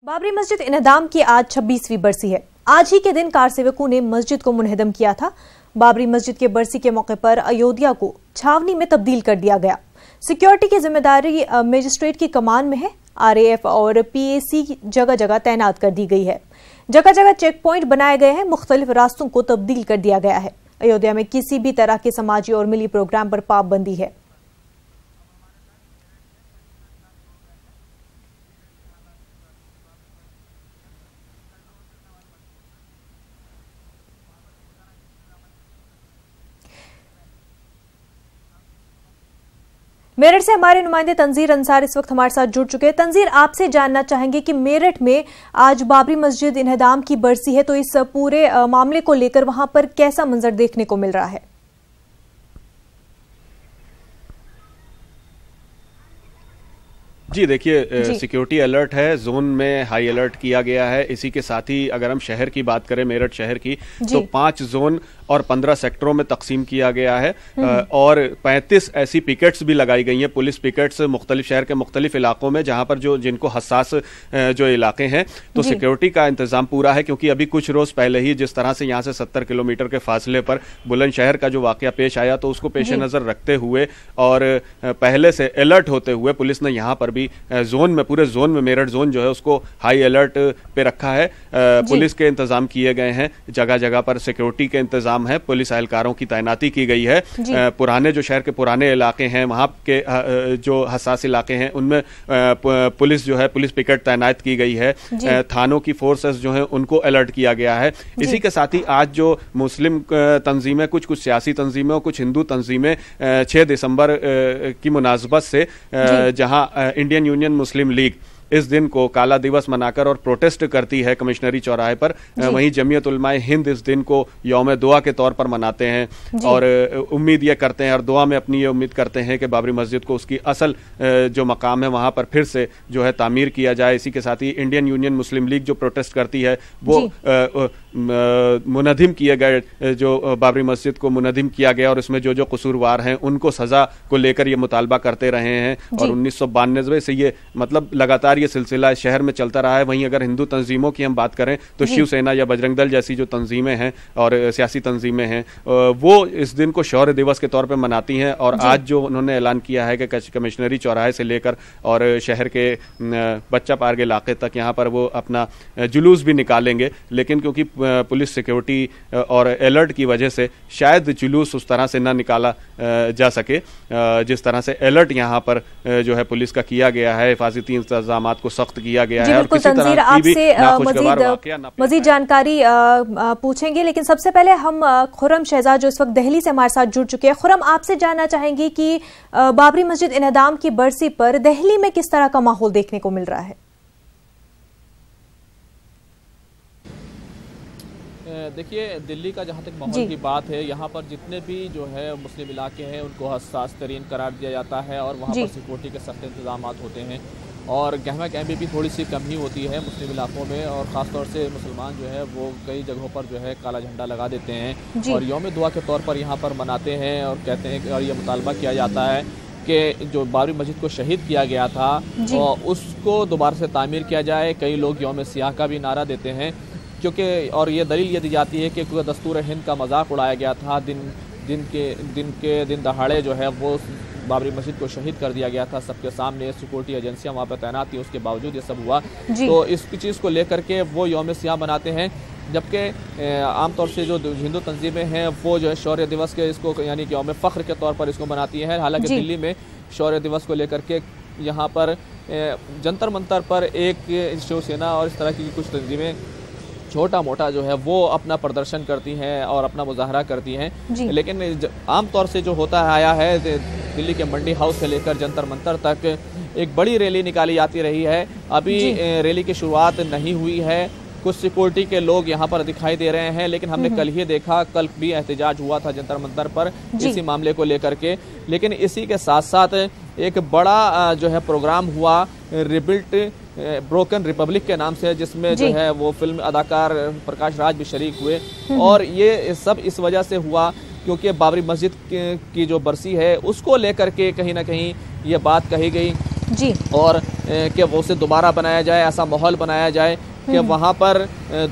बाबरी मस्जिद इन्हदाम की आज 26वीं बरसी है। आज ही के दिन कार सेवकों ने मस्जिद को मुनहदम किया था। बाबरी मस्जिद के बरसी के मौके पर अयोध्या को छावनी में तब्दील कर दिया गया। सिक्योरिटी की जिम्मेदारी मजिस्ट्रेट की कमान में है। आरएएफ और पीएसी जगह जगह तैनात कर दी गई है। जगह जगह चेक पॉइंट बनाए गए हैं। मुख्तलिफ रास्तों को तब्दील कर दिया गया है। अयोध्या में किसी भी तरह के समाजी और मिली प्रोग्राम पर पाबंदी है। मेरठ से हमारे नुमाइंदे तंजीर अंसार इस वक्त हमारे साथ जुड़ चुके हैं। तंजीर, आपसे जानना चाहेंगे कि मेरठ में आज बाबरी मस्जिद इन्हदाम की बरसी है, तो इस पूरे मामले को लेकर वहां पर कैसा मंजर देखने को मिल रहा है? जी देखिए, सिक्योरिटी अलर्ट है, जोन में हाई अलर्ट किया गया है। इसी के साथ ही अगर हम शहर की बात करें, मेरठ शहर की, तो 5 जोन और 15 सेक्टरों में तकसीम किया गया है और 35 ऐसी पिकेट्स भी लगाई गई हैं, पुलिस पिकेट्स मुख्तलिफ शहर के मुख्तलिफ इलाकों में, जहां पर जिनको हसास जो इलाके हैं, तो सिक्योरिटी का इंतजाम पूरा है। क्योंकि अभी कुछ रोज पहले ही जिस तरह से यहाँ से 70 किलोमीटर के फासले पर बुलंदशहर का जो वाकया पेश आया, तो उसको पेश नजर रखते हुए और पहले से अलर्ट होते हुए पुलिस ने यहाँ पर भी जोन में, पूरे जोन में, मेरठ जोन जो है उसको हाई अलर्ट पे रखा है। पुलिस के इंतजाम किए गए हैं, जगह जगह पर सिक्योरिटी के इंतजाम है, पुलिस एहलकारों की तैनाती की गई है। पुराने जो शहर के पुराने इलाके हैं, वहां के जो हसास इलाके हैं, उनमें पुलिस जो है, पुलिस पिकेट तैनात की गई है। थानों की फोर्सेस जो है उनको अलर्ट किया गया है। इसी के साथ ही आज जो मुस्लिम तंजीमें, कुछ सियासी तंजीमें और कुछ हिंदू तंजीमें 6 दिसंबर की मुनासबत से जहां इंडियन यूनियन मुस्लिम लीग इस दिन को काला दिवस मनाकर और प्रोटेस्ट करती है कमिश्नरी चौराहे पर, वहीं जमीयत उलमाए हिंद इस दिन को यौम दुआ के तौर पर मनाते हैं और उम्मीद ये करते हैं और दुआ में अपनी ये उम्मीद करते हैं कि बाबरी मस्जिद को उसकी असल जो मकाम है वहां पर फिर से जो है तामीर किया जाए। इसी के साथ ही इंडियन यूनियन मुस्लिम लीग जो प्रोटेस्ट करती है, वो मुनहदिम किए गए, जो बाबरी मस्जिद को मुनहदिम किया गया और इसमें जो कसूरवार हैं उनको सजा को लेकर ये मुतालबा करते रहे हैं और 1992 से ये मतलब लगातार ये सिलसिला इस शहर में चलता रहा है। वहीं अगर हिंदू तंजीमों की हम बात करें तो शिवसेना या बजरंग दल जैसी जो तंजीमें हैं और सियासी तंजीमें हैं, वो इस दिन को शौर्य दिवस के तौर पर मनाती हैं। और आज जो उन्होंने ऐलान किया है कि कमिश्नरी चौराहे से लेकर और शहर के बच्चा पार्क इलाके तक यहाँ पर वो अपना जुलूस भी निकालेंगे, लेकिन क्योंकि पुलिस सिक्योरिटी और अलर्ट की वजह से शायद जुलूस उस तरह से ना निकाला जा सके जिस तरह से अलर्ट यहाँ पर जो है पुलिस का किया गया है, हिफाजती इंतजाम को सख्त किया गया है। और किसी तरह की भी मजीद जानकारी पूछेंगे, लेकिन सबसे पहले हम खुर्रम शहजाद जो इस वक्त दिल्ली से हमारे साथ जुड़ चुके हैं। खुर्रम, आपसे जानना चाहेंगे कि बाबरी मस्जिद इन्हदाम की बरसी पर दिल्ली में किस तरह का माहौल देखने को मिल रहा है? देखिए, दिल्ली का जहाँ तक माहौल की बात है, यहाँ पर जितने भी जो है मुस्लिम इलाके हैं उनको हसास तरीन करार दिया जाता है और वहाँ पर सिक्योरिटी के सख्त इंतजाम होते हैं और गहमा गहमी भी थोड़ी सी कम ही होती है मुस्लिम इलाकों में। और ख़ासतौर से मुसलमान जो है वो कई जगहों पर जो है काला झंडा लगा देते हैं और यौम दुआ के तौर पर यहाँ पर मनाते हैं और कहते हैं और ये मुतालबा किया जाता है कि जो बाबरी मस्जिद को शहीद किया गया था और उसको दोबारा से तामीर किया जाए। कई लोग यौम सियाह का भी नारा देते हैं, क्योंकि और ये दलील ये दी जाती है कि दस्तूर हिंद का मजाक उड़ाया गया था। दिन दहाड़े जो है वो बाबरी मस्जिद को शहीद कर दिया गया था सबके सामने। सिक्योरिटी एजेंसियां वहाँ पर तैनात थी, उसके बावजूद ये सब हुआ। तो इस चीज़ को लेकर के वो यौम सियाह मनाते हैं, जबकि आमतौर से जो हिंदू तंजीमें हैं वो जो है शौर्य दिवस के इसको यानी कि यौम फ़ख्र के तौर पर इसको मनाती हैं। हालांकि दिल्ली में शौर्य दिवस को लेकर के यहाँ पर जंतर मंतर पर एक शिवसेना और इस तरह की कुछ तंजीमें छोटा मोटा जो है वो अपना प्रदर्शन करती हैं और अपना मुजाहरा करती हैं, लेकिन आमतौर से जो होता आया है दिल्ली के मंडी हाउस से लेकर जंतर मंतर तक एक बड़ी रैली निकाली जाती रही है। अभी रैली की शुरुआत नहीं हुई है, कुछ सिक्योरिटी के लोग यहाँ पर दिखाई दे रहे हैं, लेकिन हमने कल ही देखा, कल भी एहतजाज हुआ था जंतर मंतर पर इसी मामले को लेकर के। लेकिन इसी के साथ साथ एक बड़ा जो है प्रोग्राम हुआ रिबिल्ट ब्रोकन रिपब्लिक के नाम से, जिसमें जो है वो फिल्म अदाकार प्रकाश राज भी शरीक हुए। और ये सब इस वजह से हुआ क्योंकि बाबरी मस्जिद की जो बरसी है उसको लेकर के कहीं ना कहीं ये बात कही गई जी, और कि वो उसे दोबारा बनाया जाए, ऐसा माहौल बनाया जाए कि वहाँ पर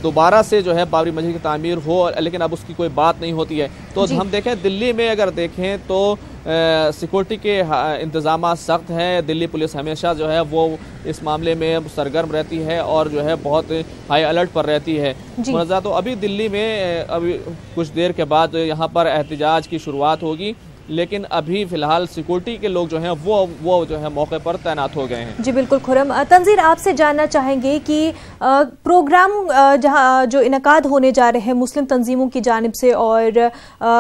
दोबारा से जो है बाबरी मस्जिद की तामीर हो, लेकिन अब उसकी कोई बात नहीं होती है। तो हम देखें दिल्ली में अगर देखें तो सिक्योरिटी के इंतजाम सख्त हैं। दिल्ली पुलिस हमेशा जो है वो इस मामले में सरगर्म रहती है और जो है बहुत हाई अलर्ट पर रहती है। मुनज़्ज़ा, तो अभी दिल्ली में अभी कुछ देर के बाद यहाँ पर एहतजाज की शुरुआत होगी, लेकिन अभी फिलहाल सिक्योरिटी के लोग जो हैं वो जो है मौके पर तैनात हो गए हैं। जी बिल्कुल खुर्रम। तंजीर, आपसे जानना चाहेंगे कि प्रोग्राम जहां जो इनकाद होने जा रहे हैं मुस्लिम तंजीमों की जानिब से और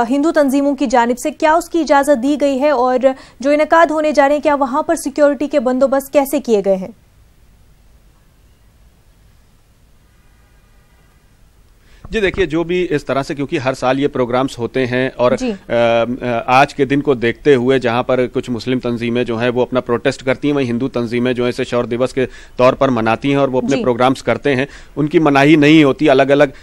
हिंदू तंजीमों की जानिब से, क्या उसकी इजाज़त दी गई है और जो इनकाद होने जा रहे हैं क्या वहां पर सिक्योरिटी के बंदोबस्त कैसे किए गए हैं? जी देखिए, जो भी इस तरह से, क्योंकि हर साल ये प्रोग्राम्स होते हैं और आज के दिन को देखते हुए जहां पर कुछ मुस्लिम तंजीमें जो हैं वो अपना प्रोटेस्ट करती हैं, वहीं हिंदू तंजीमें जो है इसे शौर्य दिवस के तौर पर मनाती हैं और वो अपने प्रोग्राम्स करते हैं। उनकी मनाही नहीं होती। अलग अलग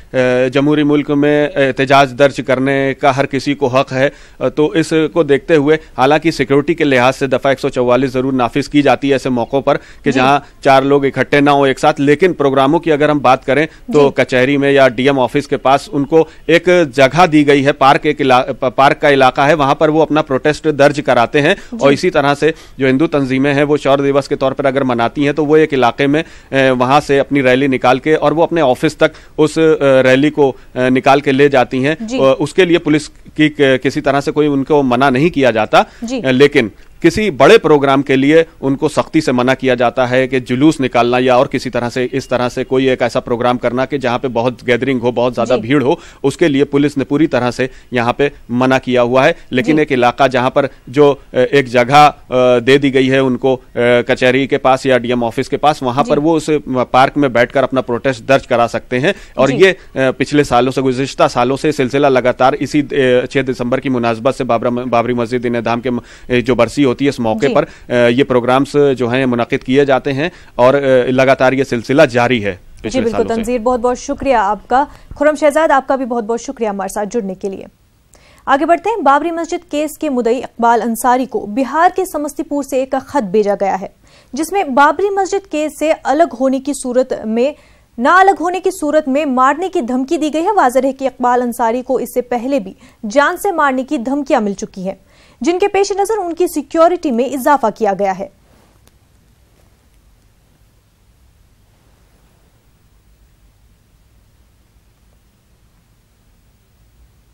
जमहूरी मुल्क में एहतजाज दर्ज करने का हर किसी को हक है। तो इसको देखते हुए हालांकि सिक्योरिटी के लिहाज से दफ़ा 144 जरूर नाफिज की जाती है ऐसे मौक़ों पर कि जहाँ 4 लोग इकट्ठे ना हो एक साथ। लेकिन प्रोग्रामों की अगर हम बात करें तो कचहरी में या डीएम ऑफिस के पास उनको एक जगह दी गई है, पार्क का इलाका है, वहां पर वो अपना प्रोटेस्ट दर्ज कराते हैं। और इसी तरह से जो हिंदू तंजीमें हैं वो शौर्य दिवस के तौर पर अगर मनाती हैं तो वो एक इलाके में वहां से अपनी रैली निकाल के और वो अपने ऑफिस तक उस रैली को निकाल के ले जाती हैं। उसके लिए पुलिस की किसी तरह से कोई उनको मना नहीं किया जाता, लेकिन किसी बड़े प्रोग्राम के लिए उनको सख्ती से मना किया जाता है कि जुलूस निकालना या और किसी तरह से इस तरह से कोई एक ऐसा प्रोग्राम करना कि जहां पे बहुत गैदरिंग हो, बहुत ज्यादा भीड़ हो, उसके लिए पुलिस ने पूरी तरह से यहां पे मना किया हुआ है। लेकिन एक इलाका जहां पर जो एक जगह दे दी गई है उनको कचहरी के पास या डीएम ऑफिस के पास, वहां पर वो उस पार्क में बैठकर अपना प्रोटेस्ट दर्ज करा सकते हैं। और ये पिछले सालों से, गुज़िश्ता सालों से सिलसिला लगातार इसी 6 दिसंबर की मुनासबत से बाबरी मस्जिद इंहदाम के जो बरसी होती है इस मौके पर ये प्रोग्राम्स जो हैं मुनाकिद किए जाते हैं और लगातार ये सिलसिला जारी है। जी बिल्कुल तंजीर, बहुत बहुत शुक्रिया आपका। खुर्रम शहजाद, आपका भी बहुत बहुत शुक्रिया हमारे साथ जुड़ने के लिए। आगे बढ़ते हैं। बाबरी मस्जिद केस के मुद्दई इकबाल अंसारी को बिहार के समस्तीपुर से एक खत भेजा गया है जिसमें बाबरी मस्जिद केस से अलग होने की सूरत में मारने की धमकी दी गई है। वाज़ेह है कि इकबाल अंसारी को इससे पहले भी जान से मारने की धमकियां मिल चुकी हैं, जिनके पेश नजर उनकी सिक्योरिटी में इजाफा किया गया है।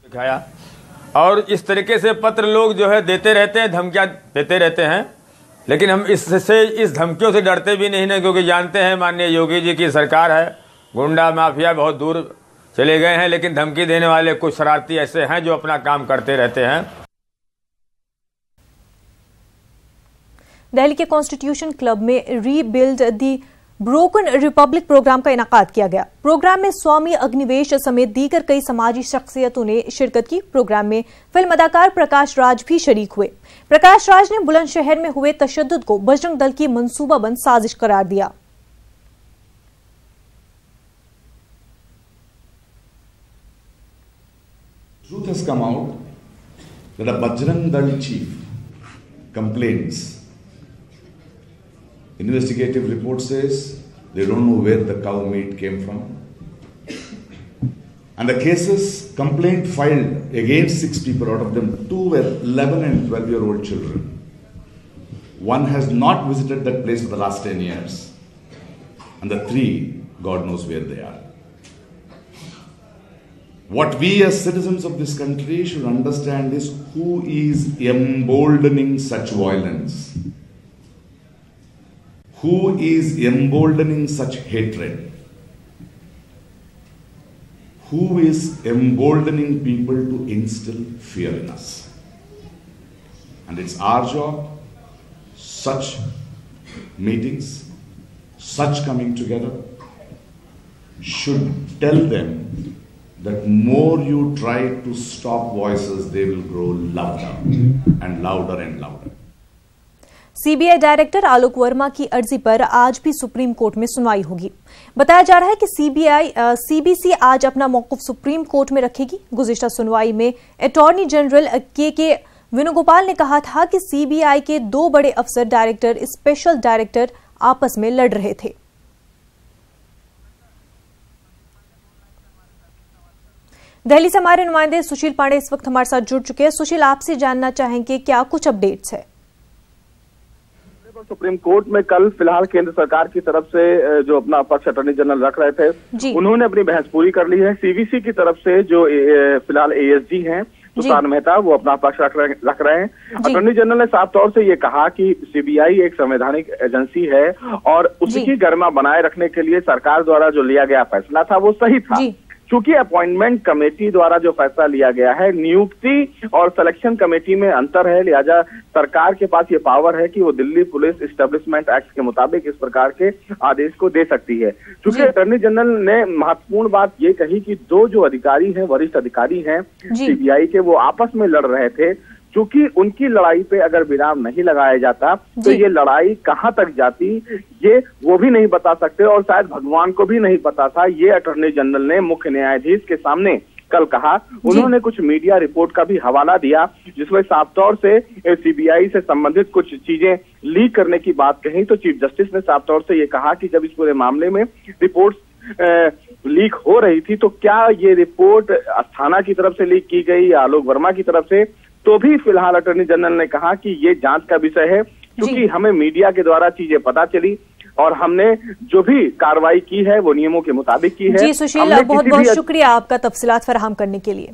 दिखाया और इस तरीके से पत्र लोग जो है देते रहते हैं, धमकियां देते रहते हैं, लेकिन हम इस धमकियों से डरते भी नहीं ना, क्योंकि जानते हैं माननीय योगी जी की सरकार है, गुंडा माफिया बहुत दूर चले गए हैं, लेकिन धमकी देने वाले कुछ शरारती ऐसे हैं जो अपना काम करते रहते हैं। दिल्ली के कॉन्स्टिट्यूशन क्लब में रीबिल्ड दी ब्रोकन रिपब्लिक प्रोग्राम का इनाकाद किया गया। प्रोग्राम में स्वामी अग्निवेश समेत दीगर कई समाजी शख्सियतों ने शिरकत की। प्रोग्राम में फिल्म अदाकार प्रकाश राज भी शरीक हुए। प्रकाश राज ने बुलंदशहर में हुए तशद्दुद को बजरंग दल की मंसूबाबंद साजिश करार दिया। Truth has come out that a Bajrang Dal chief complains. Investigative report says they don't know where the cow meat came from. And the cases, complaint filed against 6 people, out of them 2 were 11 and 12-year-old children. One has not visited that place for the last 10 years. And the 3, God knows where they are. What we as citizens of this country should understand is who is emboldening such violence. Who is emboldening such hatred? Who is emboldening people to instill fear in us? And it's our job, such meetings, such coming together, should tell them that more you try to stop voices, they will grow louder and louder and louder. CBI director Alok Verma की अर्जी पर आज भी supreme court में सुनवाई होगी। बताया जा रहा है कि सीबीसी आज अपना मौक़िफ़ सुप्रीम कोर्ट में रखेगी। गुज़िश्ता सुनवाई में अटॉर्नी जनरल के वेणुगोपाल ने कहा था कि सीबीआई के 2 बड़े अफसर, डायरेक्टर, स्पेशल डायरेक्टर आपस में लड़ रहे थे। दिल्ली से हमारे नुमाइंदे सुशील पांडे इस वक्त हमारे साथ जुड़ चुके हैं। सुशील, आपसे जानना चाहेंगे क्या कुछ अपडेट्स है? सुप्रीम कोर्ट में कल फिलहाल केंद्र सरकार की तरफ से जो अपना पक्ष अटॉर्नी जनरल रख रहे थे, उन्होंने अपनी बहस पूरी कर ली है। सीवीसी की तरफ से जो फिलहाल एएसजी हैं तुषार मेहता, वो अपना पक्ष रख रहे हैं। अटॉर्नी जनरल ने साफ तौर से ये कहा कि सीबीआई एक संवैधानिक एजेंसी है और उसकी गरिमा बनाए रखने के लिए सरकार द्वारा जो लिया गया फैसला था वो सही था। चूंकि अपॉइंटमेंट कमेटी द्वारा जो फैसला लिया गया है, नियुक्ति और सिलेक्शन कमेटी में अंतर है, लिहाजा सरकार के पास ये पावर है कि वो दिल्ली पुलिस एस्टेब्लिशमेंट एक्ट के मुताबिक इस प्रकार के आदेश को दे सकती है। चूंकि अटॉर्नी जनरल ने महत्वपूर्ण बात ये कही कि 2 जो अधिकारी हैं, वरिष्ठ अधिकारी हैं सीबीआई के, वो आपस में लड़ रहे थे। क्योंकि उनकी लड़ाई पे अगर विराम नहीं लगाया जाता तो ये लड़ाई कहां तक जाती, ये वो भी नहीं बता सकते और शायद भगवान को भी नहीं पता था। ये अटॉर्नी जनरल ने मुख्य न्यायाधीश के सामने कल कहा। उन्होंने कुछ मीडिया रिपोर्ट का भी हवाला दिया जिसमें साफ तौर से सीबीआई से संबंधित कुछ चीजें लीक करने की बात कही। तो चीफ जस्टिस ने साफ तौर से ये कहा कि जब इस पूरे मामले में रिपोर्ट लीक हो रही थी तो क्या ये रिपोर्ट अस्थाना की तरफ से लीक की गई या आलोक वर्मा की तरफ से, तो भी फिलहाल अटॉर्नी जनरल ने कहा कि ये जांच का विषय है, क्योंकि हमें मीडिया के द्वारा चीजें पता चली और हमने जो भी कार्रवाई की है वो नियमों के मुताबिक की है। जी सुशील, बहुत बहुत शुक्रिया आपका तफसीलात फराहम करने के लिए।